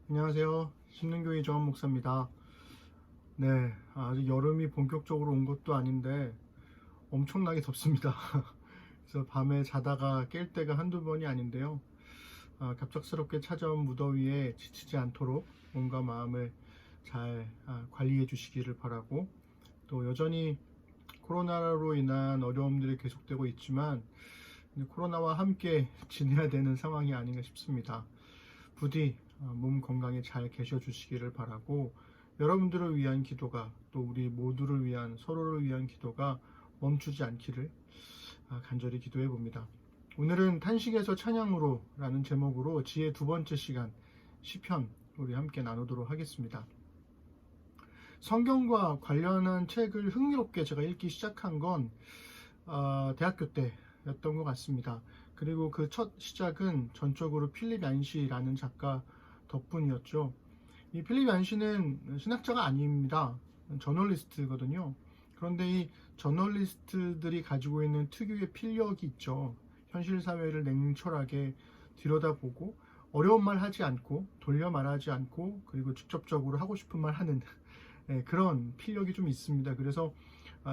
안녕하세요. 심능교회 조한 목사입니다. 네, 아직 여름이 본격적으로 온 것도 아닌데 엄청나게 덥습니다. 그래서 밤에 자다가 깰 때가 한두 번이 아닌데요. 갑작스럽게 찾아온 무더위에 지치지 않도록 몸과 마음을 잘 관리해 주시기를 바라고, 또 여전히 코로나로 인한 어려움들이 계속되고 있지만 코로나와 함께 지내야 되는 상황이 아닌가 싶습니다. 부디 몸 건강에 잘 계셔 주시기를 바라고, 여러분들을 위한 기도가, 또 우리 모두를 위한, 서로를 위한 기도가 멈추지 않기를 간절히 기도해 봅니다. 오늘은 탄식에서 찬양으로 라는 제목으로 지혜 두 번째 시간 시편 우리 함께 나누도록 하겠습니다. 성경과 관련한 책을 흥미롭게 제가 읽기 시작한 건 대학교 때였던 것 같습니다. 그리고 그 첫 시작은 전적으로 필립 얀시라는 작가 덕분이었죠. 이 필립 얀시는 신학자가 아닙니다. 저널리스트거든요. 그런데 이 저널리스트들이 가지고 있는 특유의 필력이 있죠. 현실 사회를 냉철하게 들여다보고 어려운 말 하지 않고 돌려 말하지 않고, 그리고 직접적으로 하고 싶은 말 하는 그런 필력이 좀 있습니다. 그래서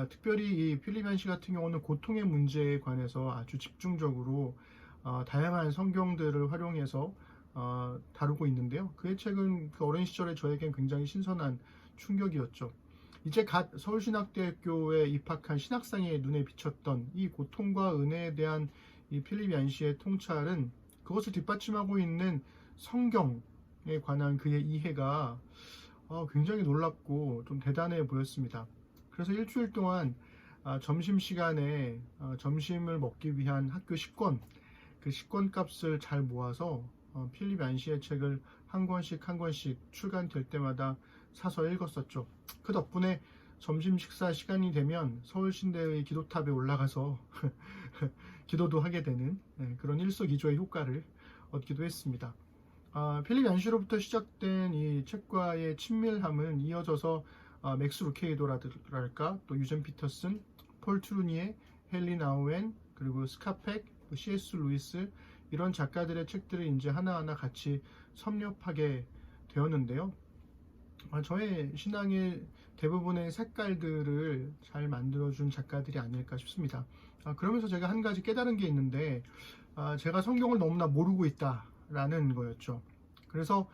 특별히 이 필립 얀시 같은 경우는 고통의 문제에 관해서 아주 집중적으로 다양한 성경들을 활용해서 다루고 있는데요. 그의 책은 그 어린 시절에 저에겐 굉장히 신선한 충격이었죠. 이제 갓 서울신학대학교에 입학한 신학생의 눈에 비쳤던 이 고통과 은혜에 대한 이 필립 얀시의 통찰은, 그것을 뒷받침하고 있는 성경에 관한 그의 이해가 굉장히 놀랍고 좀 대단해 보였습니다. 그래서 일주일 동안 점심시간에 점심을 먹기 위한 학교 식권, 그 식권 값을 잘 모아서 필립 얀시의 책을 한 권씩 한 권씩 출간될 때마다 사서 읽었었죠. 그 덕분에 점심 식사 시간이 되면 서울신대의 기도탑에 올라가서 기도도 하게 되는 그런 일석이조의 효과를 얻기도 했습니다. 필립 얀시로부터 시작된 이 책과의 친밀함은 이어져서 맥스 루케이도랄까, 또 유젠 피터슨, 폴 트루니에, 헨리 나우엔, 그리고 스카펙, 또 C.S. 루이스, 이런 작가들의 책들을 이제 하나하나 같이 섭렵하게 되었는데요. 저의 신앙의 대부분의 색깔들을 잘 만들어준 작가들이 아닐까 싶습니다. 그러면서 제가 한 가지 깨달은 게 있는데, 제가 성경을 너무나 모르고 있다라는 거였죠. 그래서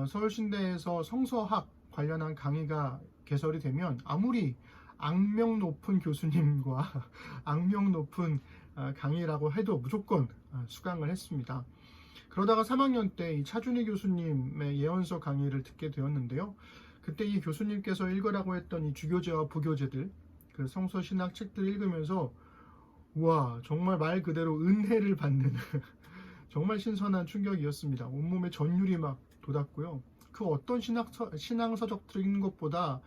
서울신대에서 성서학 관련한 강의가 개설이 되면 아무리 악명 높은 교수님과 악명 높은 강의라고 해도 무조건 수강을 했습니다. 그러다가 3학년 때 이 차준희 교수님의 예언서 강의를 듣게 되었는데요. 그때 이 교수님께서 읽으라고 했던 이 주교제와 부교제들, 그 성서 신학 책들을 읽으면서 우와, 정말 말 그대로 은혜를 받는 정말 신선한 충격이었습니다. 온몸에 전율이 막 돋았고요. 그 어떤 신앙서적들을 읽는 것보다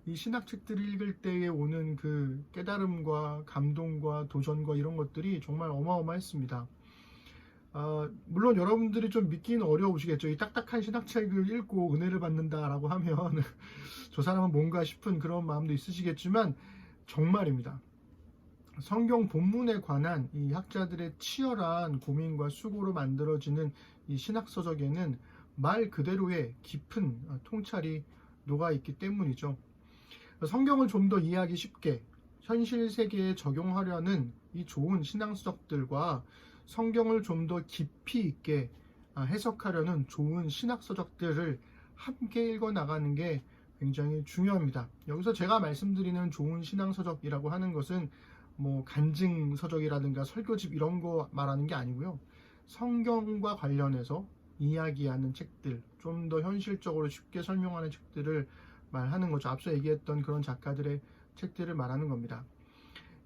이 신학책들을 읽을 때에 오는 그 깨달음과 감동과 도전과 이런 것들이 정말 어마어마했습니다. 물론 여러분들이 좀 믿기는 어려우시겠죠. 이 딱딱한 신학책을 읽고 은혜를 받는다라고 하면 저 사람은 뭔가 싶은 그런 마음도 있으시겠지만, 정말입니다. 성경 본문에 관한 이 학자들의 치열한 고민과 수고로 만들어지는 이 신학서적에는 말 그대로의 깊은 통찰이 녹아있기 때문이죠. 성경을 좀 더 이해하기 쉽게 현실 세계에 적용하려는 이 좋은 신앙서적들과 성경을 좀 더 깊이 있게 해석하려는 좋은 신학서적들을 함께 읽어나가는 게 굉장히 중요합니다. 여기서 제가 말씀드리는 좋은 신앙서적이라고 하는 것은 뭐 간증서적이라든가 설교집 이런 거 말하는 게 아니고요. 성경과 관련해서 이야기하는 책들, 좀 더 현실적으로 쉽게 설명하는 책들을 말하는 거죠. 앞서 얘기했던 그런 작가들의 책들을 말하는 겁니다.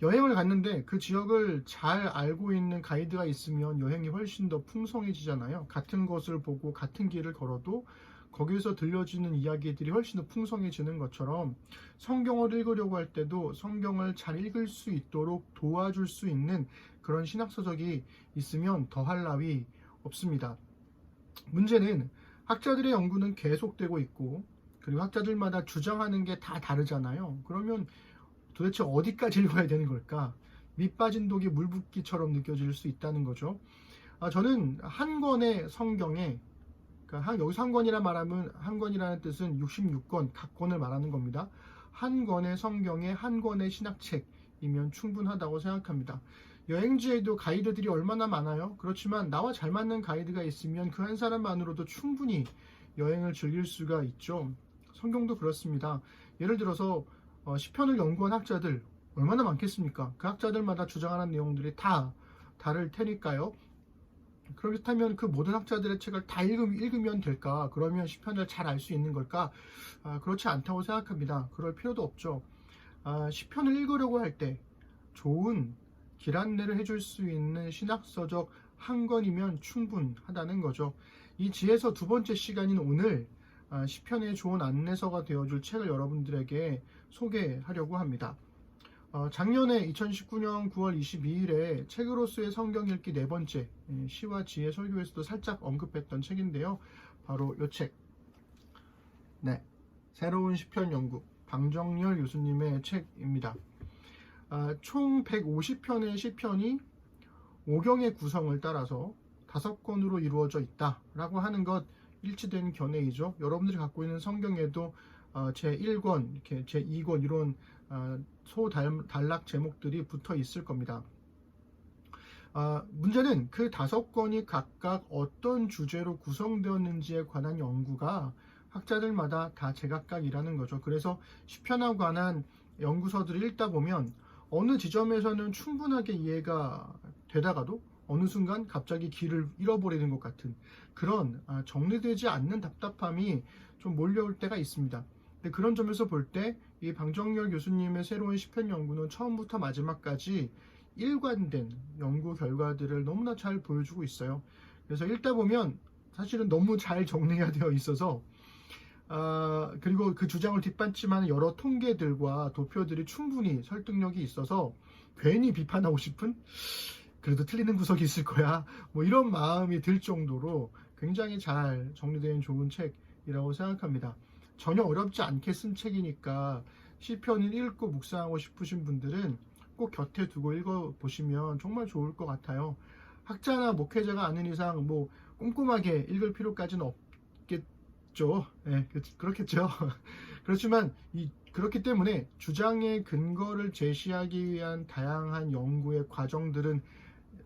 여행을 갔는데 그 지역을 잘 알고 있는 가이드가 있으면 여행이 훨씬 더 풍성해지잖아요. 같은 것을 보고 같은 길을 걸어도 거기서 들려지는 이야기들이 훨씬 더 풍성해지는 것처럼, 성경을 읽으려고 할 때도 성경을 잘 읽을 수 있도록 도와줄 수 있는 그런 신학서적이 있으면 더할 나위 없습니다. 문제는 학자들의 연구는 계속되고 있고, 그리고 학자들마다 주장하는 게 다 다르잖아요. 그러면 도대체 어디까지 읽어야 되는 걸까? 밑 빠진 독이 물 붓기처럼 느껴질 수 있다는 거죠. 저는 한 권의 성경에 그러니까 여기서 한 권이라 말하면 한 권이라는 뜻은 66권 각 권을 말하는 겁니다. 한 권의 성경에 한 권의 신학책이면 충분하다고 생각합니다. 여행지에도 가이드들이 얼마나 많아요. 그렇지만 나와 잘 맞는 가이드가 있으면 그 한 사람만으로도 충분히 여행을 즐길 수가 있죠. 성경도 그렇습니다. 예를 들어서 시편을 연구한 학자들 얼마나 많겠습니까? 그 학자들마다 주장하는 내용들이 다 다를 테니까요. 그렇다면 그 모든 학자들의 책을 다 읽으면 될까? 그러면 시편을 잘 알 수 있는 걸까? 그렇지 않다고 생각합니다. 그럴 필요도 없죠. 시편을 읽으려고 할 때 좋은 길 안내를 해줄 수 있는 신학서적 한 권이면 충분하다는 거죠. 이 지에서 두 번째 시간인 오늘 시편의 좋은 안내서가 되어줄 책을 여러분들에게 소개하려고 합니다. 작년에 2019년 9월 22일에 책으로서의 성경 읽기 네 번째 시와 지혜 설교에서도 살짝 언급했던 책인데요. 바로 이 책. 네, 새로운 시편 연구 방정열 교수님의 책입니다. 총 150편의 시편이 5경의 구성을 따라서 5권으로 이루어져 있다라고 하는 것 일치된 견해이죠. 여러분들이 갖고 있는 성경에도 제1권, 이렇게 제2권 이런 소단락 제목들이 붙어 있을 겁니다. 문제는 그 5권이 각각 어떤 주제로 구성되었는지에 관한 연구가 학자들마다 다 제각각이라는 거죠. 그래서 시편에 관한 연구서들을 읽다 보면 어느 지점에서는 충분하게 이해가 되다가도 어느 순간 갑자기 길을 잃어버리는 것 같은 그런 정리되지 않는 답답함이 좀 몰려올 때가 있습니다. 근데 그런 점에서 볼 때 이 방정열 교수님의 새로운 시편 연구는 처음부터 마지막까지 일관된 연구 결과들을 너무나 잘 보여주고 있어요. 그래서 읽다 보면 사실은 너무 잘 정리가 되어 있어서 그리고 그 주장을 뒷받침하는 여러 통계들과 도표들이 충분히 설득력이 있어서 괜히 비판하고 싶은 그래도 틀리는 구석이 있을 거야 뭐 이런 마음이 들 정도로 굉장히 잘 정리된 좋은 책이라고 생각합니다. 전혀 어렵지 않게 쓴 책이니까 시편을 읽고 묵상하고 싶으신 분들은 꼭 곁에 두고 읽어보시면 정말 좋을 것 같아요. 학자나 목회자가 아는 이상 뭐 꼼꼼하게 읽을 필요까지는 없겠죠. 네, 그렇겠죠. 그렇지만 그렇기 때문에 주장의 근거를 제시하기 위한 다양한 연구의 과정들은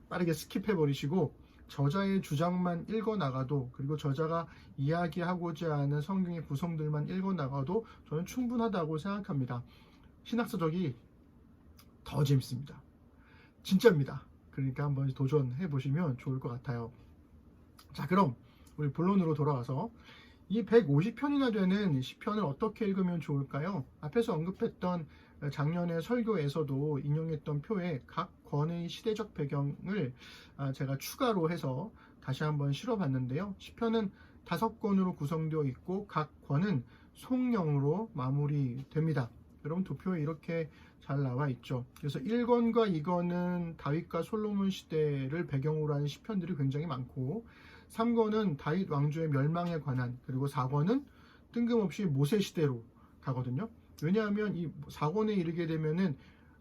빠르게 스킵해 버리시고 저자의 주장만 읽어 나가도 그리고 저자가 이야기하고자 하는 성경의 구성들만 읽어 나가도 저는 충분하다고 생각합니다. 신학서적이 더 재밌습니다. 진짜입니다. 그러니까 한번 도전해 보시면 좋을 것 같아요. 자, 그럼 우리 본론으로 돌아와서 이 150편이나 되는 시편을 어떻게 읽으면 좋을까요? 앞에서 언급했던 작년의 설교에서도 인용했던 표에 각 권의 시대적 배경을 제가 추가로 해서 다시 한번 실어봤는데요. 시편은 5권으로 구성되어 있고 각 권은 송영으로 마무리됩니다. 여러분 도표에 이렇게 잘 나와 있죠. 그래서 1권과 2권은 다윗과 솔로몬 시대를 배경으로 하는 시편들이 굉장히 많고 3권은 다윗 왕조의 멸망에 관한 그리고 4권은 뜬금없이 모세 시대로 가거든요. 왜냐하면 이 4권에 이르게 되면은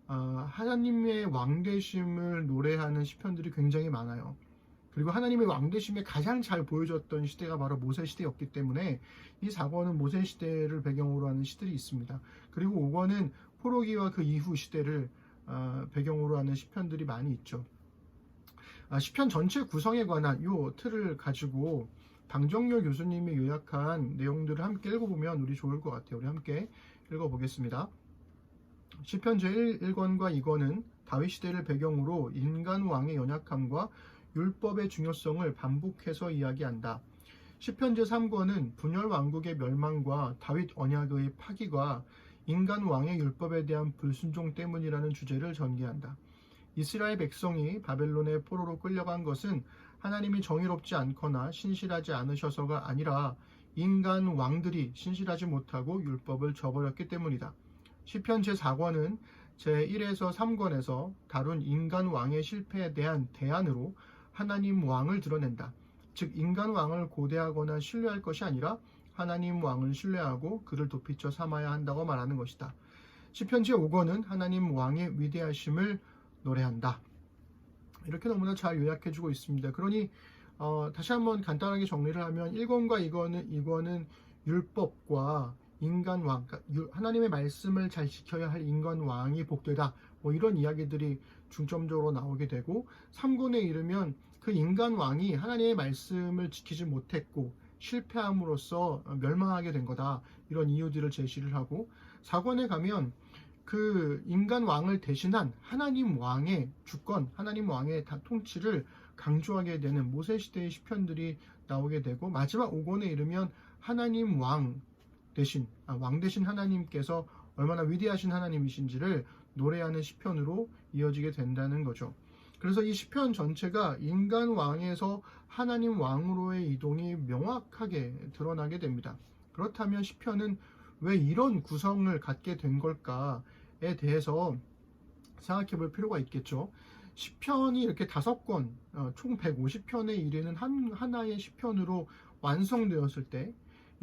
하나님의 왕되심을 노래하는 시편들이 굉장히 많아요. 그리고 하나님의 왕되심에 가장 잘 보여줬던 시대가 바로 모세 시대였기 때문에 이 4권은 모세 시대를 배경으로 하는 시들이 있습니다. 그리고 5권은 포로기와 그 이후 시대를 배경으로 하는 시편들이 많이 있죠. 시편 전체 구성에 관한 이 틀을 가지고 방정열 교수님이 요약한 내용들을 함께 읽어보면 우리 좋을 것 같아요. 우리 함께 읽어보겠습니다. 시편 제1권과 2권은 다윗 시대를 배경으로 인간 왕의 연약함과 율법의 중요성을 반복해서 이야기한다. 시편 제3권은 분열 왕국의 멸망과 다윗 언약의 파기가 인간 왕의 율법에 대한 불순종 때문이라는 주제를 전개한다. 이스라엘 백성이 바벨론의 포로로 끌려간 것은 하나님이 정의롭지 않거나 신실하지 않으셔서가 아니라 인간 왕들이 신실하지 못하고 율법을 저버렸기 때문이다. 시편 제4권은 제1에서 3권에서 다룬 인간 왕의 실패에 대한 대안으로 하나님 왕을 드러낸다. 즉 인간 왕을 고대하거나 신뢰할 것이 아니라 하나님 왕을 신뢰하고 그를 도피처 삼아야 한다고 말하는 것이다. 시편 제5권은 하나님 왕의 위대하심을 노래한다. 이렇게 너무나 잘 요약해주고 있습니다. 그러니 다시 한번 간단하게 정리를 하면 1권과 2권은 율법과 인간왕, 그러니까 하나님의 말씀을 잘 지켜야 할 인간왕이 복되다, 뭐 이런 이야기들이 중점적으로 나오게 되고, 3권에 이르면 그 인간왕이 하나님의 말씀을 지키지 못했고 실패함으로써 멸망하게 된 거다, 이런 이유들을 제시를 하고, 4권에 가면 그 인간왕을 대신한 하나님 왕의 주권, 하나님 왕의 통치를 강조하게 되는 모세시대의 시편들이 나오게 되고, 마지막 5권에 이르면 하나님 왕 대신 하나님께서 얼마나 위대하신 하나님이신지를 노래하는 시편으로 이어지게 된다는 거죠. 그래서 이 시편 전체가 인간 왕에서 하나님 왕으로의 이동이 명확하게 드러나게 됩니다. 그렇다면 시편은 왜 이런 구성을 갖게 된 걸까에 대해서 생각해 볼 필요가 있겠죠. 시편이 이렇게 5권, 총 150편에 이르는 하나의 시편으로 완성되었을 때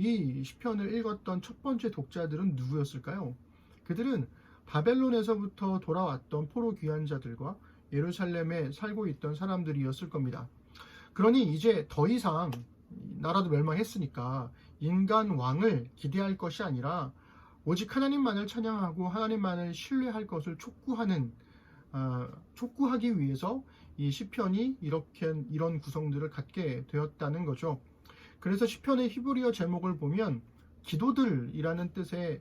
이 시편을 읽었던 첫 번째 독자들은 누구였을까요? 그들은 바벨론에서부터 돌아왔던 포로 귀환자들과 예루살렘에 살고 있던 사람들이었을 겁니다. 그러니 이제 더 이상 나라도 멸망했으니까 인간 왕을 기대할 것이 아니라 오직 하나님만을 찬양하고 하나님만을 신뢰할 것을 촉구하기 위해서 이 시편이 이런 구성들을 갖게 되었다는 거죠. 그래서 시편의 히브리어 제목을 보면 기도들이라는 뜻의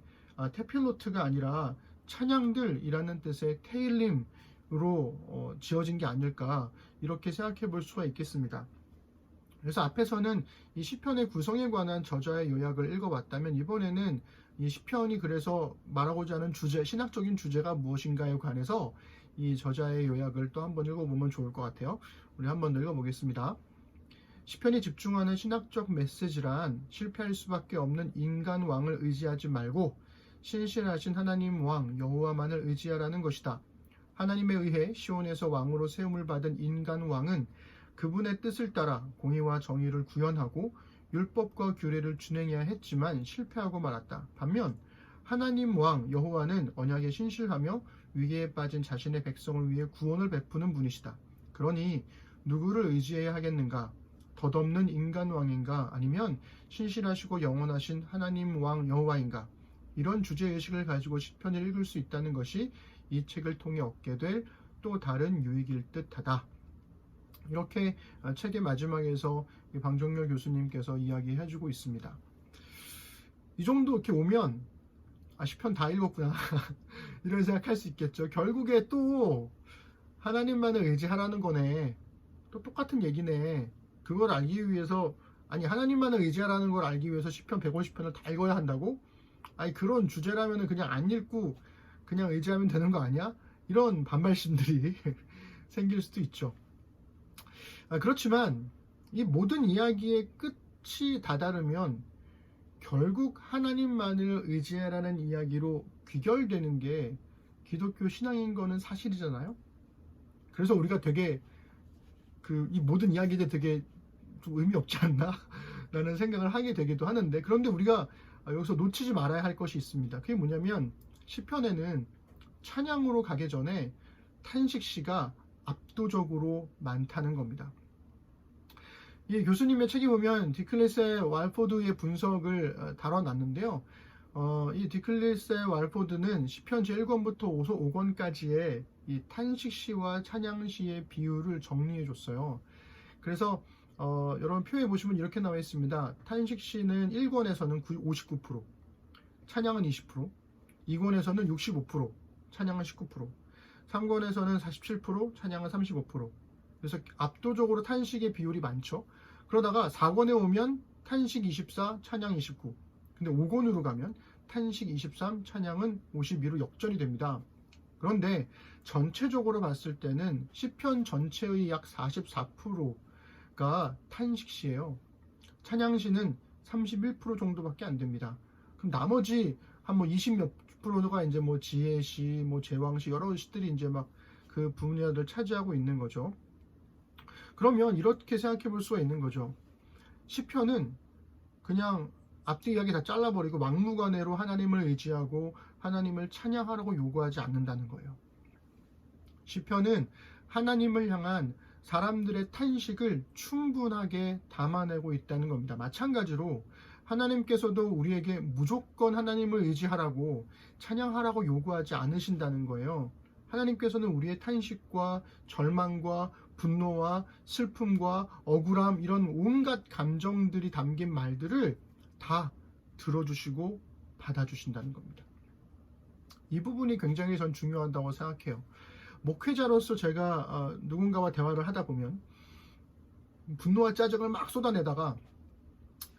테필로트가 아니라 찬양들이라는 뜻의 테일림으로 지어진 게 아닐까, 이렇게 생각해 볼 수가 있겠습니다. 그래서 앞에서는 이 시편의 구성에 관한 저자의 요약을 읽어봤다면, 이번에는 이 시편이 그래서 말하고자 하는 주제, 신학적인 주제가 무엇인가에 관해서 이 저자의 요약을 또 한번 읽어보면 좋을 것 같아요. 우리 한번 읽어보겠습니다. 시편이 집중하는 신학적 메시지란 실패할 수밖에 없는 인간 왕을 의지하지 말고 신실하신 하나님 왕 여호와만을 의지하라는 것이다. 하나님에 의해 시온에서 왕으로 세움을 받은 인간 왕은 그분의 뜻을 따라 공의와 정의를 구현하고 율법과 규례를 준행해야 했지만 실패하고 말았다. 반면 하나님 왕 여호와는 언약에 신실하며 위기에 빠진 자신의 백성을 위해 구원을 베푸는 분이시다. 그러니 누구를 의지해야 하겠는가? 덧없는 인간 왕인가? 아니면 신실하시고 영원하신 하나님 왕 여호와인가? 이런 주제의식을 가지고 시편을 읽을 수 있다는 것이 이 책을 통해 얻게 될 또 다른 유익일 듯하다. 이렇게 책의 마지막에서 방정렬 교수님께서 이야기해주고 있습니다. 이 정도 이렇게 오면 시편 다 읽었구나 이런 생각할 수 있겠죠. 결국에 또 하나님만을 의지하라는 거네, 또 똑같은 얘기네. 그걸 알기 위해서, 하나님만을 의지하라는 걸 알기 위해서 시편 150편을 다 읽어야 한다고? 그런 주제라면 그냥 안 읽고 그냥 의지하면 되는 거 아니야? 이런 반발심들이 생길 수도 있죠. 그렇지만 이 모든 이야기의 끝이 다다르면 결국 하나님만을 의지하라는 이야기로 귀결되는 게 기독교 신앙인 거는 사실이잖아요. 그래서 우리가 되게 이 모든 이야기들 되게 좀 의미 없지 않나? 라는 생각을 하게 되기도 하는데, 그런데 우리가 여기서 놓치지 말아야 할 것이 있습니다. 그게 뭐냐면 시편에는 찬양으로 가기 전에 탄식시가 압도적으로 많다는 겁니다. 이 교수님의 책에 보면 디클리스 왈포드의 분석을 다뤄놨는데요. 이 디클리스 왈포드는 시편 제1권부터 5권까지의 이 탄식시와 찬양시의 비율을 정리해 줬어요. 그래서 여러분 표에 보시면 이렇게 나와 있습니다. 탄식시는 1권에서는 59%, 찬양은 20%, 2권에서는 65%, 찬양은 19%, 3권에서는 47%, 찬양은 35%. 그래서 압도적으로 탄식의 비율이 많죠. 그러다가 4권에 오면 탄식 24, 찬양 29. 근데 5권으로 가면 탄식 23, 찬양은 52로 역전이 됩니다. 그런데 전체적으로 봤을 때는 시편 전체의 약 44%가 탄식시예요. 찬양시는 31% 정도밖에 안 됩니다. 그럼 나머지 한 20몇 프로가 이제 지혜시, 제왕시, 여러 시들이 이제 막 그 분야들 차지하고 있는 거죠. 그러면 이렇게 생각해 볼 수가 있는 거죠. 시편은 그냥 앞뒤 이야기 다 잘라버리고 막무가내로 하나님을 의지하고 하나님을 찬양하라고 요구하지 않는다는 거예요. 시편은 하나님을 향한 사람들의 탄식을 충분하게 담아내고 있다는 겁니다. 마찬가지로 하나님께서도 우리에게 무조건 하나님을 의지하라고 찬양하라고 요구하지 않으신다는 거예요. 하나님께서는 우리의 탄식과 절망과 분노와 슬픔과 억울함, 이런 온갖 감정들이 담긴 말들을 다 들어주시고 받아주신다는 겁니다. 이 부분이 굉장히 전 중요하다고 생각해요. 목회자로서 제가 누군가와 대화를 하다 보면 분노와 짜증을 막 쏟아내다가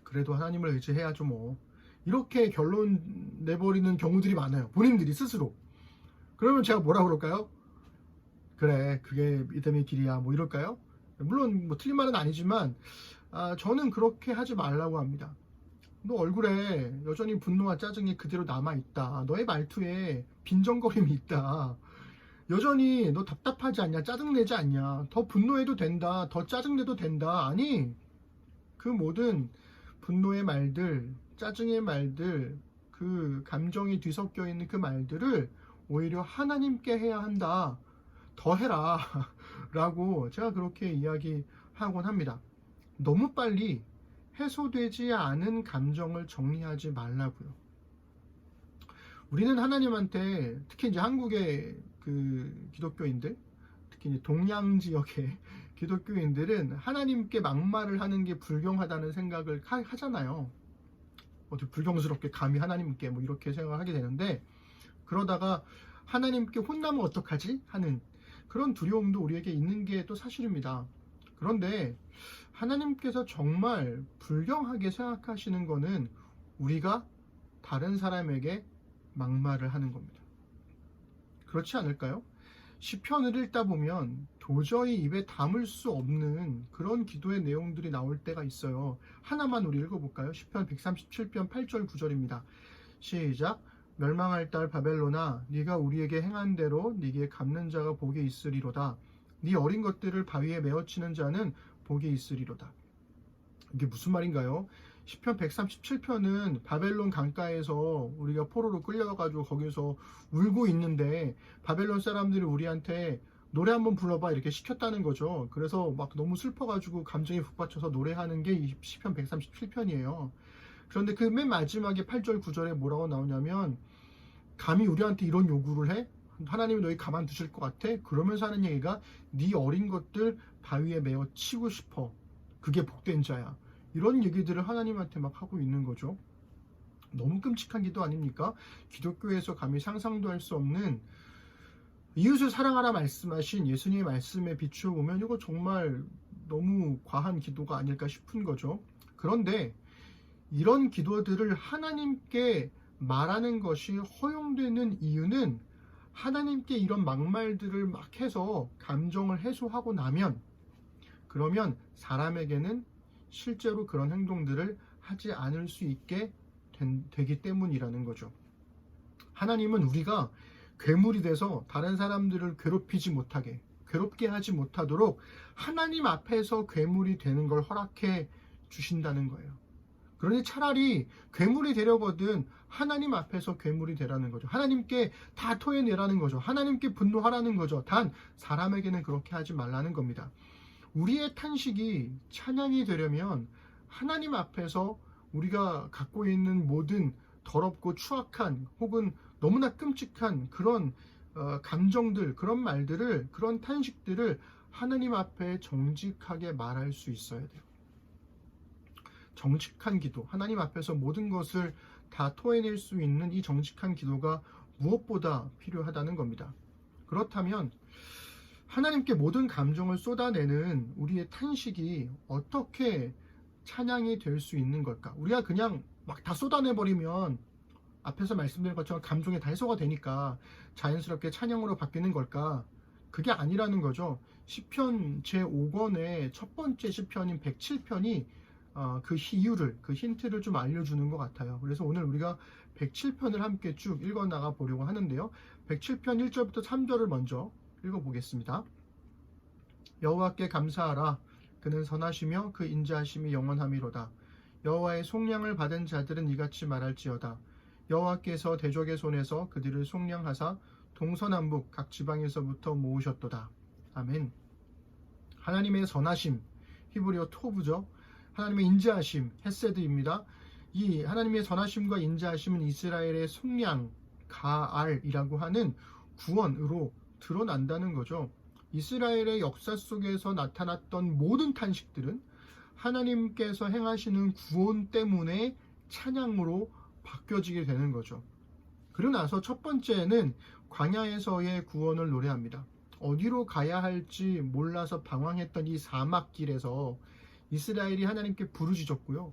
그래도 하나님을 의지해야죠 뭐, 이렇게 결론 내버리는 경우들이 많아요. 본인들이 스스로. 그러면 제가 뭐라 그럴까요? 그래, 그게 믿음의 길이야, 뭐 이럴까요? 물론 뭐 틀린 말은 아니지만 저는 그렇게 하지 말라고 합니다. 너 얼굴에 여전히 분노와 짜증이 그대로 남아있다. 너의 말투에 빈정거림이 있다. 여전히 너 답답하지 않냐? 짜증내지 않냐? 더 분노해도 된다. 더 짜증내도 된다. 아니, 그 모든 분노의 말들, 짜증의 말들, 그 감정이 뒤섞여 있는 그 말들을 오히려 하나님께 해야 한다. 더 해라 라고 제가 그렇게 이야기하곤 합니다. 너무 빨리 해소되지 않은 감정을 정리하지 말라고요. 우리는 하나님한테, 특히 이제 한국의 그 기독교인들, 특히 이제 동양 지역의 기독교인들은 하나님께 막말을 하는 게 불경하다는 생각을 하잖아요. 어떻게 불경스럽게 감히 하나님께 뭐 이렇게 생각을 하게 되는데, 그러다가 하나님께 혼나면 어떡하지? 하는 그런 두려움도 우리에게 있는 게 또 사실입니다. 그런데 하나님께서 정말 불경하게 생각하시는 거는 우리가 다른 사람에게 막말을 하는 겁니다. 그렇지 않을까요? 시편을 읽다 보면 도저히 입에 담을 수 없는 그런 기도의 내용들이 나올 때가 있어요. 하나만 우리 읽어볼까요? 시편 137편 8절 9절입니다. 시작. 멸망할 딸 바벨론아, 네가 우리에게 행한 대로 네게 갚는 자가 복이 있으리로다. 네 어린 것들을 바위에 메어치는 자는 복이 있으리로다. 이게 무슨 말인가요? 시편 137편은 바벨론 강가에서 우리가 포로로 끌려가지고 거기서 울고 있는데 바벨론 사람들이 우리한테 노래 한번 불러봐 이렇게 시켰다는 거죠. 그래서 막 너무 슬퍼가지고 감정이 북받쳐서 노래하는 게 이 시편 137편이에요. 그런데 그 맨 마지막에 8절 9절에 뭐라고 나오냐면, 감히 우리한테 이런 요구를 해? 하나님이 너희 가만두실 것 같아? 그러면서 하는 얘기가 네 어린 것들 바위에 메어 치고 싶어. 그게 복된 자야. 이런 얘기들을 하나님한테 막 하고 있는 거죠. 너무 끔찍한 기도 아닙니까? 기독교에서 감히 상상도 할 수 없는, 이웃을 사랑하라 말씀하신 예수님의 말씀에 비추어 보면 이거 정말 너무 과한 기도가 아닐까 싶은 거죠. 그런데 이런 기도들을 하나님께 말하는 것이 허용되는 이유는, 하나님께 이런 막말들을 막 해서 감정을 해소하고 나면, 그러면 사람에게는 실제로 그런 행동들을 하지 않을 수 있게 되기 때문이라는 거죠. 하나님은 우리가 괴물이 돼서 다른 사람들을 괴롭히지 못하게, 괴롭게 하지 못하도록 하나님 앞에서 괴물이 되는 걸 허락해 주신다는 거예요. 그러니 차라리 괴물이 되려거든 하나님 앞에서 괴물이 되라는 거죠. 하나님께 다 토해내라는 거죠. 하나님께 분노하라는 거죠. 단 사람에게는 그렇게 하지 말라는 겁니다. 우리의 탄식이 찬양이 되려면 하나님 앞에서 우리가 갖고 있는 모든 더럽고 추악한 혹은 너무나 끔찍한 그런 감정들, 그런 말들을, 그런 탄식들을 하나님 앞에 정직하게 말할 수 있어야 돼요. 정직한 기도, 하나님 앞에서 모든 것을 다 토해낼 수 있는 이 정직한 기도가 무엇보다 필요하다는 겁니다. 그렇다면 하나님께 모든 감정을 쏟아내는 우리의 탄식이 어떻게 찬양이 될 수 있는 걸까? 우리가 그냥 막 다 쏟아내버리면 앞에서 말씀드린 것처럼 감정이 다 해소가 되니까 자연스럽게 찬양으로 바뀌는 걸까? 그게 아니라는 거죠. 시편 제5권의 첫 번째 시편인 107편이 그 이유를, 그 힌트를 좀 알려주는 것 같아요. 그래서 오늘 우리가 107편을 함께 쭉 읽어나가 보려고 하는데요. 107편 1절부터 3절을 먼저 읽어보겠습니다. 여호와께 감사하라. 그는 선하시며 그 인자하심이 영원함이로다. 여호와의 속량을 받은 자들은 이같이 말할지어다. 여호와께서 대적의 손에서 그들을 속량하사 동서남북 각 지방에서부터 모으셨도다. 아멘. 하나님의 선하심, 히브리어 토브죠. 하나님의 인자하심, 헤세드입니다. 이 하나님의 선하심과 인자하심은 이스라엘의 속량, 가알이라고 하는 구원으로 드러난다는 거죠. 이스라엘의 역사 속에서 나타났던 모든 탄식들은 하나님께서 행하시는 구원 때문에 찬양으로 바뀌어지게 되는 거죠. 그러고 나서 첫 번째는 광야에서의 구원을 노래합니다. 어디로 가야 할지 몰라서 방황했던 이 사막길에서 이스라엘이 하나님께 부르짖었고요.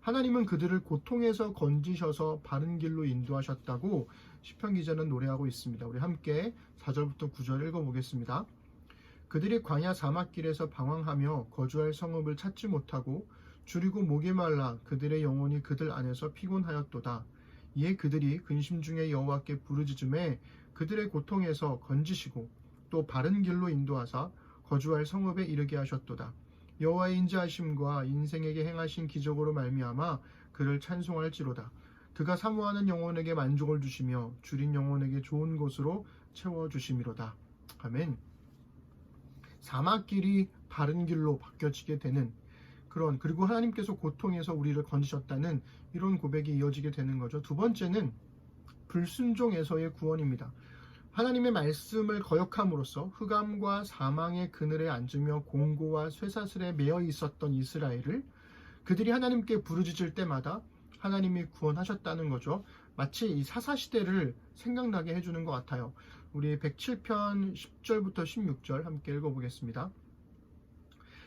하나님은 그들을 고통에서 건지셔서 바른 길로 인도하셨다고 시편 기자는 노래하고 있습니다. 우리 함께 4절부터 9절 읽어보겠습니다. 그들이 광야 사막길에서 방황하며 거주할 성읍을 찾지 못하고 줄이고 목이 말라 그들의 영혼이 그들 안에서 피곤하였도다. 이에 그들이 근심 중에 여호와께 부르짖음에 그들의 고통에서 건지시고 또 바른 길로 인도하사 거주할 성읍에 이르게 하셨도다. 여호와의 인자하심과 인생에게 행하신 기적으로 말미암아 그를 찬송할지로다. 그가 사모하는 영혼에게 만족을 주시며 줄인 영혼에게 좋은 곳으로 채워주심이로다. 아멘. 사막길이 바른 길로 바뀌어지게 되는 그리고 하나님께서 고통에서 우리를 건지셨다는 이런 고백이 이어지게 되는 거죠. 두 번째는 불순종에서의 구원입니다. 하나님의 말씀을 거역함으로써 흑암과 사망의 그늘에 앉으며 공고와 쇠사슬에 매여 있었던 이스라엘을 그들이 하나님께 부르짖을 때마다 하나님이 구원하셨다는 거죠. 마치 이 사사시대를 생각나게 해주는 것 같아요. 우리 107편 10절부터 16절 함께 읽어보겠습니다.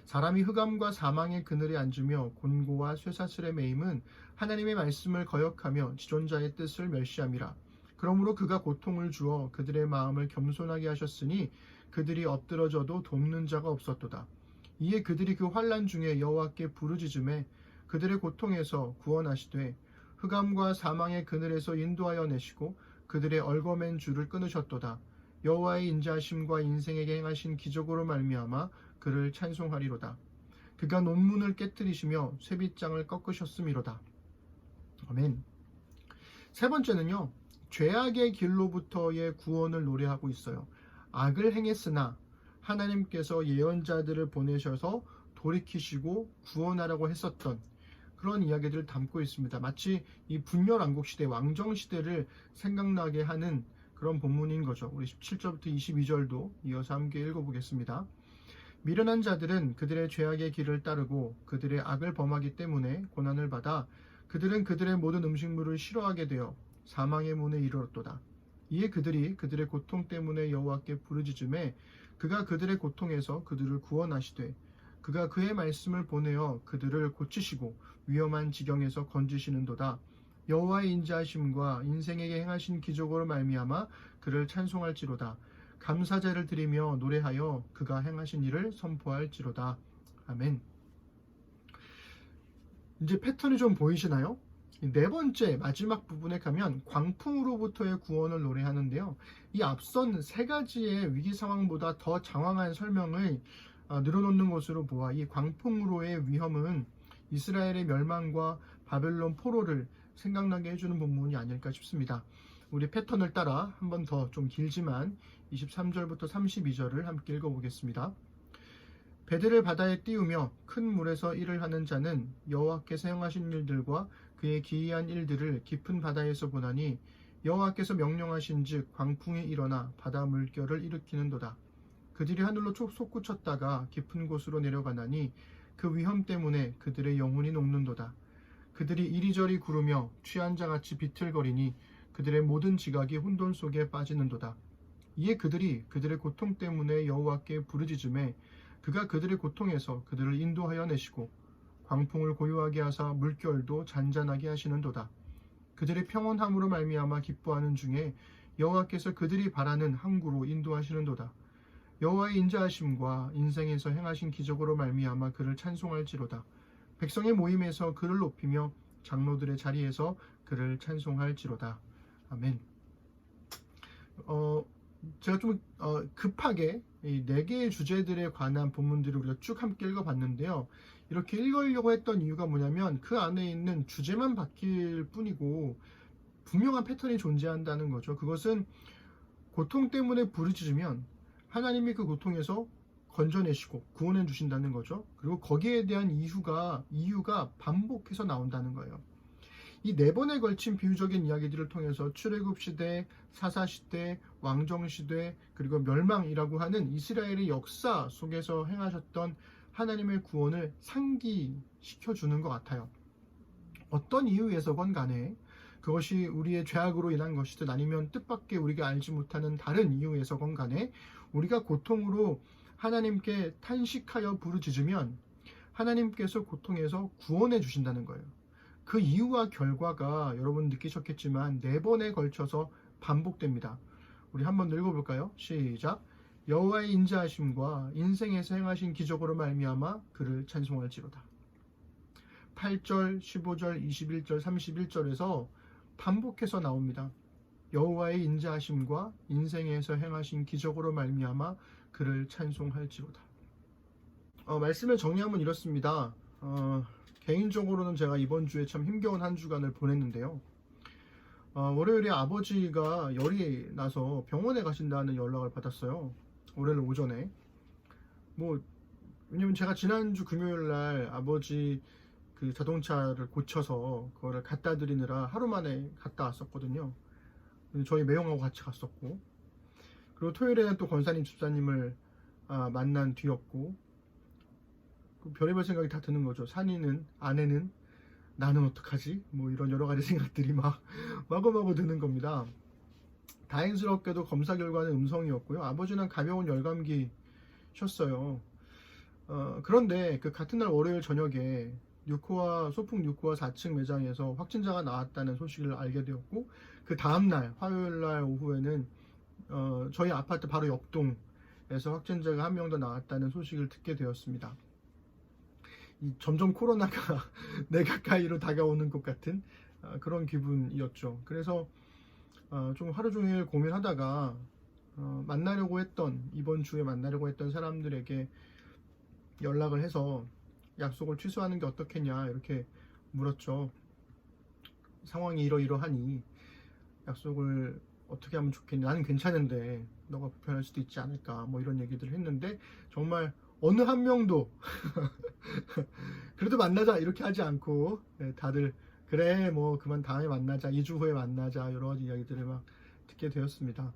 사람이 흑암과 사망의 그늘에 앉으며 곤고와 쇠사슬의 매임은 하나님의 말씀을 거역하며 지존자의 뜻을 멸시함이라. 그러므로 그가 고통을 주어 그들의 마음을 겸손하게 하셨으니 그들이 엎드러져도 돕는 자가 없었도다. 이에 그들이 그 환난 중에 여호와께 부르짖음에 그들의 고통에서 구원하시되 흑암과 사망의 그늘에서 인도하여 내시고 그들의 얽어맨 줄을 끊으셨도다. 여호와의 인자하심과 인생에게 행하신 기적으로 말미암아 그를 찬송하리로다. 그가 논문을 깨뜨리시며 쇠빗장을 꺾으셨음이로다. 아멘. 세 번째는요, 죄악의 길로부터의 구원을 노래하고 있어요. 악을 행했으나 하나님께서 예언자들을 보내셔서 돌이키시고 구원하라고 했었던 그런 이야기들을 담고 있습니다. 마치 이 분열왕국 시대, 왕정 시대를 생각나게 하는 그런 본문인 거죠. 우리 17절부터 22절도 이어서 함께 읽어보겠습니다. 미련한 자들은 그들의 죄악의 길을 따르고 그들의 악을 범하기 때문에 고난을 받아 그들은 그들의 모든 음식물을 싫어하게 되어 사망의 문에 이르렀도다. 이에 그들이 그들의 고통 때문에 여호와께 부르짖음에 그가 그들의 고통에서 그들을 구원하시되 그가 그의 말씀을 보내어 그들을 고치시고 위험한 지경에서 건지시는도다. 여호와의 인자하심과 인생에게 행하신 기적으로 말미암아 그를 찬송할지로다. 감사제를 드리며 노래하여 그가 행하신 일을 선포할지로다. 아멘. 이제 패턴이 좀 보이시나요? 네 번째 마지막 부분에 가면 광풍으로부터의 구원을 노래하는데요. 이 앞선 세 가지의 위기 상황보다 더 장황한 설명을 늘어놓는 것으로 보아 이 광풍으로의 위험은 이스라엘의 멸망과 바벨론 포로를 생각나게 해주는 본문이 아닐까 싶습니다. 우리 패턴을 따라 한 번 더 좀 길지만 23절부터 32절을 함께 읽어보겠습니다. 배들을 바다에 띄우며 큰 물에서 일을 하는 자는 여호와께서 행하신 일들과 그의 기이한 일들을 깊은 바다에서 보나니 여호와께서 명령하신즉 광풍이 일어나 바다 물결을 일으키는도다. 그들이 하늘로 솟구쳤다가 깊은 곳으로 내려가나니 그 위험 때문에 그들의 영혼이 녹는도다. 그들이 이리저리 구르며 취한 자같이 비틀거리니 그들의 모든 지각이 혼돈 속에 빠지는도다. 이에 그들이 그들의 고통 때문에 여호와께 부르짖음에 그가 그들의 고통에서 그들을 인도하여 내시고 광풍을 고요하게 하사 물결도 잔잔하게 하시는도다. 그들의 평온함으로 말미암아 기뻐하는 중에 여호와께서 그들이 바라는 항구로 인도하시는도다. 여호와의 인자하심과 인생에서 행하신 기적으로 말미암아 그를 찬송할지로다. 백성의 모임에서 그를 높이며 장로들의 자리에서 그를 찬송할지로다. 아멘. 제가 좀 급하게 이 4개의 주제들에 관한 본문들을 우리가 쭉 함께 읽어봤는데요. 이렇게 읽으려고 했던 이유가 뭐냐면 그 안에 있는 주제만 바뀔 뿐이고 분명한 패턴이 존재한다는 거죠. 그것은 고통 때문에 부르짖으면 하나님이 그 고통에서 건져내시고 구원해 주신다는 거죠. 그리고 거기에 대한 이유가 반복해서 나온다는 거예요. 이 네 번에 걸친 비유적인 이야기들을 통해서 출애굽 시대, 사사 시대, 왕정 시대, 그리고 멸망이라고 하는 이스라엘의 역사 속에서 행하셨던 하나님의 구원을 상기시켜 주는 것 같아요. 어떤 이유에서건 간에 그것이 우리의 죄악으로 인한 것이든 아니면 뜻밖의 우리가 알지 못하는 다른 이유에서건 간에 우리가 고통으로 하나님께 탄식하여 부르짖으면 하나님께서 고통에서 구원해 주신다는 거예요. 그 이유와 결과가 여러분 느끼셨겠지만 네 번에 걸쳐서 반복됩니다. 우리 한번 읽어볼까요? 시작. 여호와의 인자하심과 인생에서 행하신 기적으로 말미암아 그를 찬송할지로다. 8절, 15절, 21절, 31절에서 반복해서 나옵니다. 여호와의 인자하심과 인생에서 행하신 기적으로 말미암아 그를 찬송할지로다. 말씀을 정리하면 이렇습니다. 개인적으로는 제가 이번 주에 참 힘겨운 한 주간을 보냈는데요. 월요일에 아버지가 열이 나서 병원에 가신다는 연락을 받았어요. 월요일 오전에. 왜냐면 제가 지난주 금요일 날 아버지 그 자동차를 고쳐서 그거를 갖다 드리느라 하루 만에 갔다 왔었거든요. 저희 매형하고 같이 갔었고, 그리고 토요일에는 또 권사님 집사님을 만난 뒤였고, 별의별 생각이 다 드는 거죠. 산이는, 아내는, 나는 어떡하지? 이런 여러 가지 생각들이 마구마구 드는 겁니다. 다행스럽게도 검사 결과는 음성이었고요. 아버지는 가벼운 열감기셨어요. 그런데 그 같은 날 월요일 저녁에 소풍 6호와 4층 매장에서 확진자가 나왔다는 소식을 알게 되었고, 그 다음날 화요일 날 오후에는 저희 아파트 바로 옆동에서 확진자가 한 명 더 나왔다는 소식을 듣게 되었습니다. 점점 코로나가 내 가까이로 다가오는 것 같은 그런 기분이었죠. 그래서 좀 하루 종일 고민하다가 이번 주에 만나려고 했던 사람들에게 연락을 해서 약속을 취소하는 게 어떻겠냐 이렇게 물었죠. 상황이 이러이러하니 약속을 어떻게 하면 좋겠니? 나는 괜찮은데 너가 불편할 수도 있지 않을까? 이런 얘기들을 했는데 정말 어느 한 명도 그래도 만나자 이렇게 하지 않고 다들 그래 그만 다음에 만나자, 2주 후에 만나자, 여러 가지 이야기들을 막 듣게 되었습니다.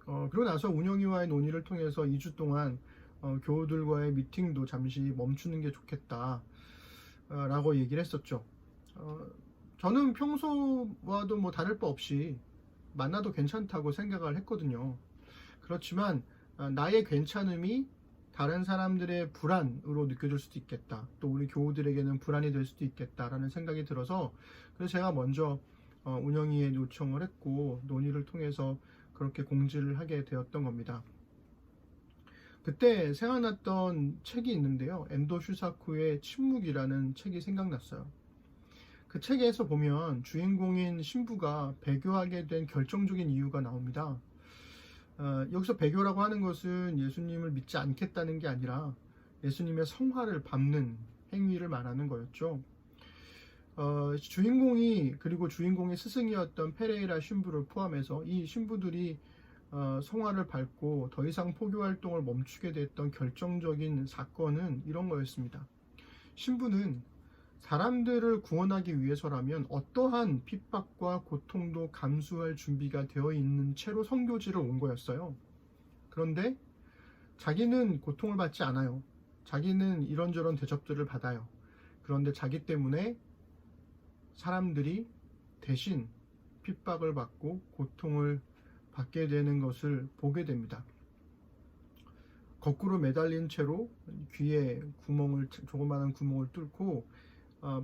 그러고 나서 운영위와의 논의를 통해서 2주 동안 교우들과의 미팅도 잠시 멈추는 게 좋겠다 라고 얘기를 했었죠. 저는 평소와도 다를 바 없이 만나도 괜찮다고 생각을 했거든요. 그렇지만 나의 괜찮음이 다른 사람들의 불안으로 느껴질 수도 있겠다, 또 우리 교우들에게는 불안이 될 수도 있겠다라는 생각이 들어서, 그래서 제가 먼저 운영위에 요청을 했고 논의를 통해서 그렇게 공지를 하게 되었던 겁니다. 그때 생각났던 책이 있는데요. 엔도 슈사쿠의 침묵이라는 책이 생각났어요. 그 책에서 보면 주인공인 신부가 배교하게 된 결정적인 이유가 나옵니다. 여기서 배교라고 하는 것은 예수님을 믿지 않겠다는 게 아니라 예수님의 성화를 밟는 행위를 말하는 거였죠. 그리고 주인공의 스승이었던 페레이라 신부를 포함해서 이 신부들이 성화를 밟고 더 이상 포교 활동을 멈추게 됐던 결정적인 사건은 이런 거였습니다. 신부는 사람들을 구원하기 위해서라면 어떠한 핍박과 고통도 감수할 준비가 되어 있는 채로 선교지를 온 거였어요. 그런데 자기는 고통을 받지 않아요. 자기는 이런저런 대접들을 받아요. 그런데 자기 때문에 사람들이 대신 핍박을 받고 고통을 받게 되는 것을 보게 됩니다. 거꾸로 매달린 채로 귀에 조그마한 구멍을 뚫고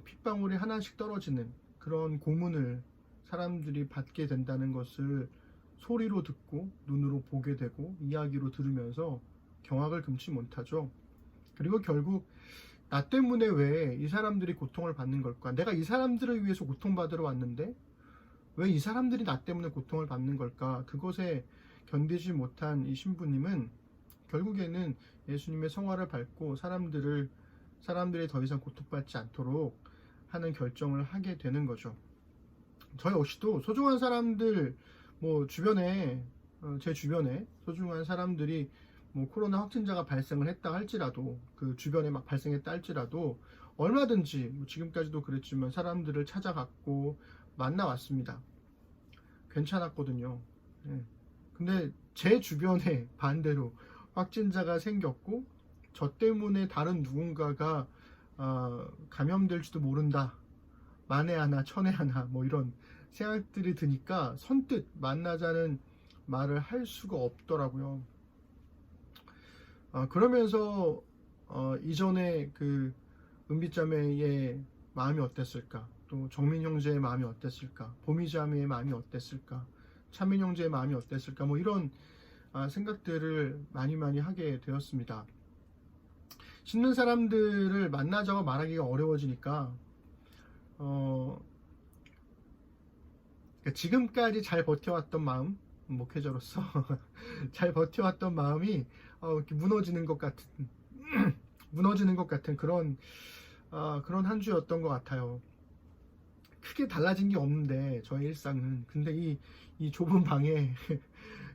핏방울이 하나씩 떨어지는 그런 고문을 사람들이 받게 된다는 것을 소리로 듣고 눈으로 보게 되고 이야기로 들으면서 경악을 금치 못하죠. 그리고 결국 나 때문에 왜 이 사람들이 고통을 받는 걸까? 내가 이 사람들을 위해서 고통받으러 왔는데 왜 이 사람들이 나 때문에 고통을 받는 걸까? 그것에 견디지 못한 이 신부님은 결국에는 예수님의 성화를 밟고 사람들이 더 이상 고통받지 않도록 하는 결정을 하게 되는 거죠. 저 역시도 소중한 사람들, 제 주변에 소중한 사람들이 뭐 코로나 확진자가 발생을 했다 할지라도 그 주변에 막 발생했다 할지라도 얼마든지 뭐 지금까지도 그랬지만 사람들을 찾아갔고 만나왔습니다. 괜찮았거든요. 예. 근데 제 주변에 반대로 확진자가 생겼고 저 때문에 다른 누군가가 감염될지도 모른다. 만에 하나 천에 하나 뭐 이런 생각들이 드니까 선뜻 만나자는 말을 할 수가 없더라고요. 그러면서 이전에 그 은비자매의 마음이 어땠을까, 또 정민 형제의 마음이 어땠을까, 보미자매의 마음이 어땠을까, 차민 형제의 마음이 어땠을까, 뭐 이런 생각들을 많이 하게 되었습니다. 신는 사람들을 만나자고 말하기가 어려워지니까 지금까지 잘 버텨왔던 마음, 목회자로서 잘 버텨왔던 마음이 이렇게 무너지는 것 같은 무너지는 것 같은 그런 한 주였던 것 같아요. 크게 달라진 게 없는데 저의 일상은, 근데 이 좁은 방에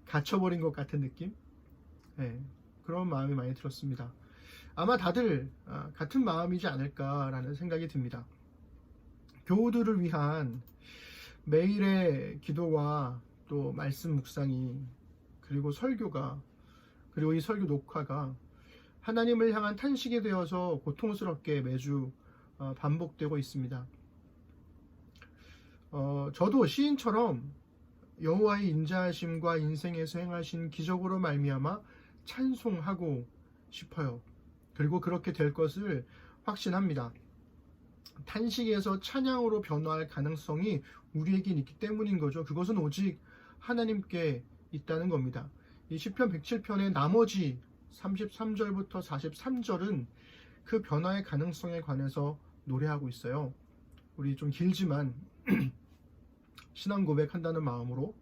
갇혀버린 것 같은 느낌? 네, 그런 마음이 많이 들었습니다. 아마 다들 같은 마음이지 않을까라는 생각이 듭니다. 교우들을 위한 매일의 기도와 또 말씀 묵상이, 그리고 설교가, 그리고 이 설교 녹화가 하나님을 향한 탄식이 되어서 고통스럽게 매주 반복되고 있습니다. 저도 시인처럼 여호와의 인자하심과 인생에서 행하신 기적으로 말미암아 찬송하고 싶어요. 그리고 그렇게 될 것을 확신합니다. 탄식에서 찬양으로 변화할 가능성이 우리에게 있기 때문인 거죠. 그것은 오직 하나님께 있다는 겁니다. 이 시편 107편의 나머지 33절부터 43절은 그 변화의 가능성에 관해서 노래하고 있어요. 우리 좀 길지만 신앙 고백한다는 마음으로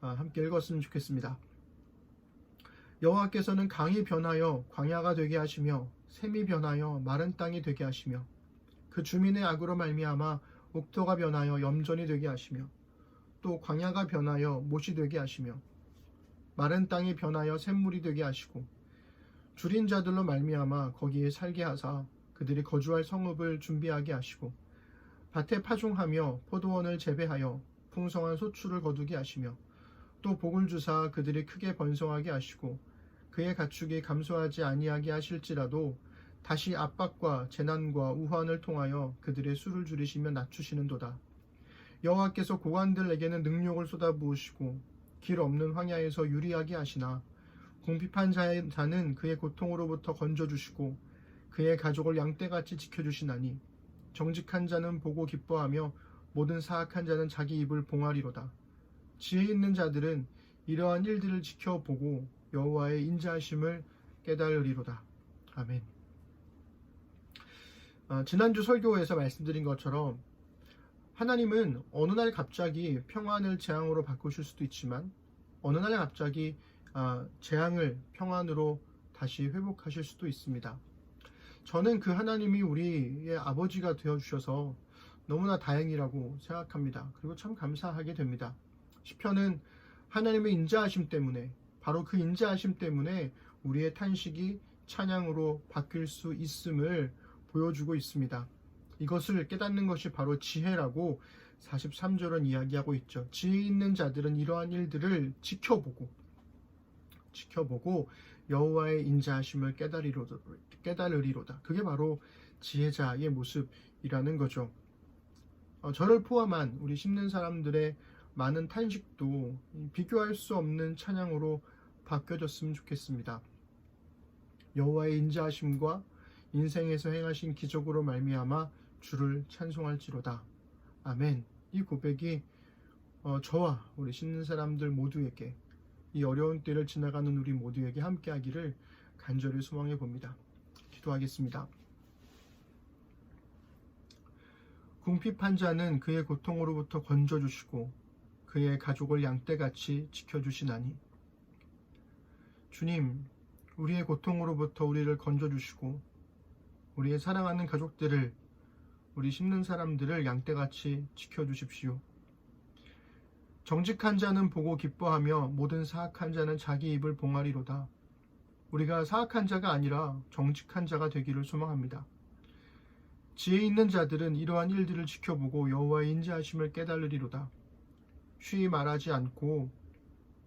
함께 읽었으면 좋겠습니다. 여호와께서는 강이 변하여 광야가 되게 하시며 샘이 변하여 마른 땅이 되게 하시며 그 주민의 악으로 말미암아 옥토가 변하여 염전이 되게 하시며 또 광야가 변하여 못이 되게 하시며 마른 땅이 변하여 샘물이 되게 하시고 줄인 자들로 말미암아 거기에 살게 하사 그들이 거주할 성읍을 준비하게 하시고 밭에 파종하며 포도원을 재배하여 풍성한 소출을 거두게 하시며 또 복을 주사 그들이 크게 번성하게 하시고 그의 가축이 감소하지 아니하게 하실지라도 다시 압박과 재난과 우환을 통하여 그들의 수를 줄이시며 낮추시는도다. 여호와께서 고관들에게는 능력을 쏟아부으시고 길 없는 황야에서 유리하게 하시나 궁핍한 자는 그의 고통으로부터 건져주시고 그의 가족을 양떼같이 지켜주시나니 정직한 자는 보고 기뻐하며 모든 사악한 자는 자기 입을 봉하리로다. 지혜 있는 자들은 이러한 일들을 지켜보고 여호와의 인자하심을 깨달으리로다. 아멘. 지난주 설교에서 말씀드린 것처럼 하나님은 어느 날 갑자기 평안을 재앙으로 바꾸실 수도 있지만 어느 날 갑자기 재앙을 평안으로 다시 회복하실 수도 있습니다. 저는 그 하나님이 우리의 아버지가 되어주셔서 너무나 다행이라고 생각합니다. 그리고 참 감사하게 됩니다. 시편은 하나님의 인자하심 때문에, 바로 그 인자하심 때문에 우리의 탄식이 찬양으로 바뀔 수 있음을 보여주고 있습니다. 이것을 깨닫는 것이 바로 지혜라고 43절은 이야기하고 있죠. 지혜 있는 자들은 이러한 일들을 지켜보고 여호와의 인자하심을 깨달으리로다. 그게 바로 지혜자의 모습이라는 거죠. 저를 포함한 우리 심는 사람들의 많은 탄식도 비교할 수 없는 찬양으로 바뀌어졌으면 좋겠습니다. 여호와의 인자하심과 인생에서 행하신 기적으로 말미암아 주를 찬송할지로다. 아멘. 이 고백이 저와 우리 심는 사람들 모두에게, 이 어려운 때를 지나가는 우리 모두에게 함께하기를 간절히 소망해 봅니다. 기도하겠습니다. 궁핍한 자는 그의 고통으로부터 건져주시고 그의 가족을 양떼같이 지켜주시나니, 주님, 우리의 고통으로부터 우리를 건져주시고 우리의 사랑하는 가족들을, 우리 심는 사람들을 양떼같이 지켜주십시오. 정직한 자는 보고 기뻐하며 모든 사악한 자는 자기 입을 봉하리로다. 우리가 사악한 자가 아니라 정직한 자가 되기를 소망합니다. 지혜 있는 자들은 이러한 일들을 지켜보고 여호와의 인자하심을 깨달으리로다. 쉬이 말하지 않고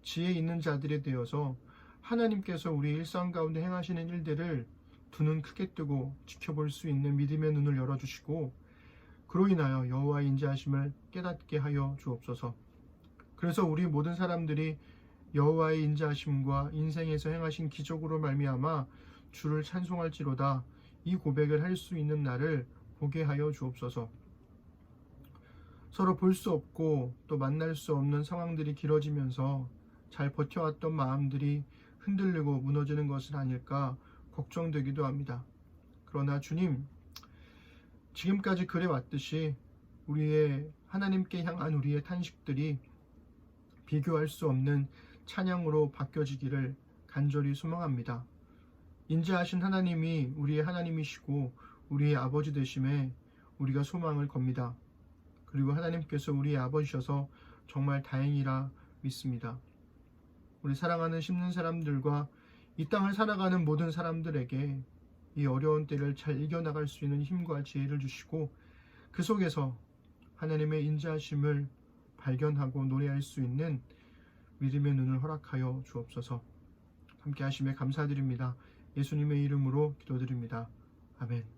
지혜 있는 자들에 대해서 하나님께서 우리 일상 가운데 행하시는 일들을 두 눈 크게 뜨고 지켜볼 수 있는 믿음의 눈을 열어주시고 그로 인하여 여호와의 인자하심을 깨닫게 하여 주옵소서. 그래서 우리 모든 사람들이 여호와의 인자하심과 인생에서 행하신 기적으로 말미암아 주를 찬송할지로다 이 고백을 할 수 있는 날을 보게 하여 주옵소서. 서로 볼 수 없고 또 만날 수 없는 상황들이 길어지면서 잘 버텨왔던 마음들이 흔들리고 무너지는 것은 아닐까 걱정되기도 합니다. 그러나 주님, 지금까지 그래왔듯이 우리의 하나님께 향한 우리의 탄식들이 비교할 수 없는 찬양으로 바뀌어지기를 간절히 소망합니다. 인자하신 하나님이 우리의 하나님이시고 우리의 아버지 되심에 우리가 소망을 겁니다. 그리고 하나님께서 우리의 아버지셔서 정말 다행이라 믿습니다. 우리 사랑하는 심는 사람들과 이 땅을 살아가는 모든 사람들에게 이 어려운 때를 잘 이겨나갈 수 있는 힘과 지혜를 주시고 그 속에서 하나님의 인자하심을 발견하고 노래할 수 있는 믿음의 눈을 허락하여 주옵소서. 함께 하심에 감사드립니다. 예수님의 이름으로 기도드립니다. 아멘.